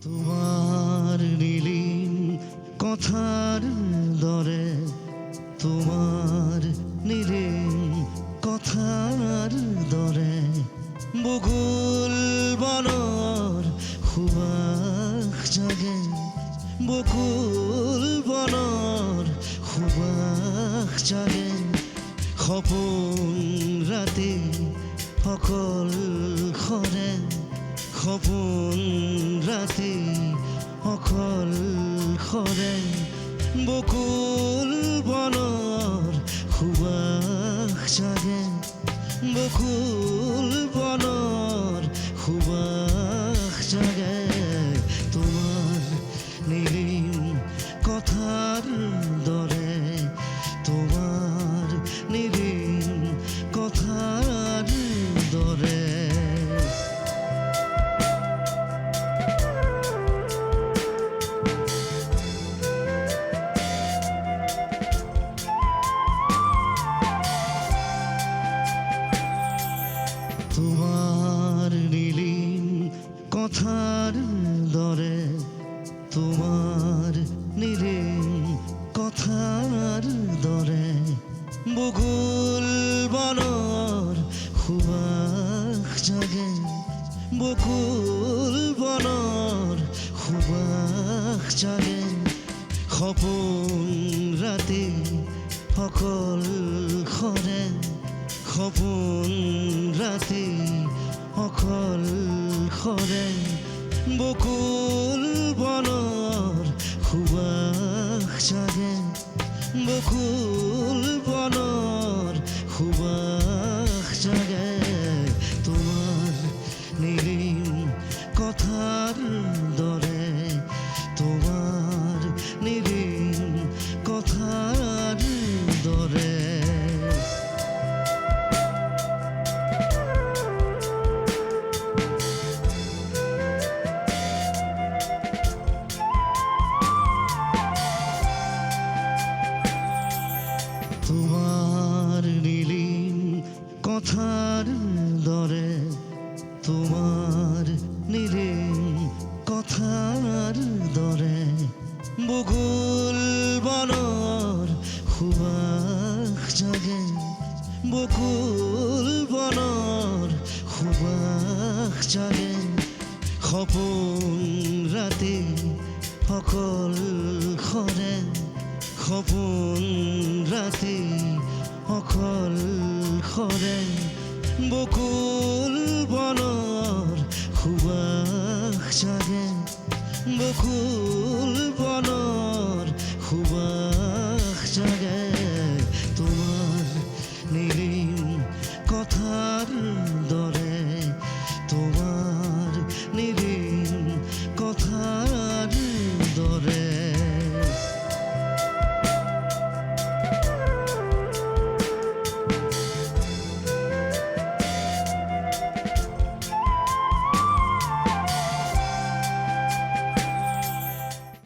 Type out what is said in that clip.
তোমাৰ নীলিম কথাৰ দৰে, তোমাৰ নীলিম কথাৰ দৰে বকুল বনৰ সুবাস জাগে, বকুল বনৰ সুবাস জাগে। সপোন ৰাতি সকল খৰে, সপোন ৰাতি সকল খৰে বকুল বনৰ সুবাস জাগে, বকুল বনৰ সুবাস জাগে। তোমাৰ নীলিম কথাৰ দৰে, তোমাৰ নীলিম কথাৰ দৰে। তোমাৰ নীলিম কথাৰ দৰে, তোমাৰ নীলিম কথাৰ দৰে বকুল বনৰ সুবাস জাগে, বকুল বনৰ সুবাস জাগে। সপোন ৰাতি সকল খৰে, সপোন ৰাতি সকল খৰে বকুল বনৰ সুবাস জাগে, বকুল বনৰ সুবাস জাগে। তোমাৰ নীলিম কথাৰ দৰে, তোমাৰ নীলিম কথাৰ দৰে। তোমাৰ নীলিম কথাৰ দৰে, তোমাৰ নীলিম কথাৰ দৰে বকুল বনৰ সুবাস জাগে, বকুল বনৰ সুবাস জাগে। সপোন ৰাতি সকল খৰে, সপোন ৰাতি সকল খৰে বকুল বনৰ সুবাস জাগে, বকুল বনৰ সুবাস জাগে।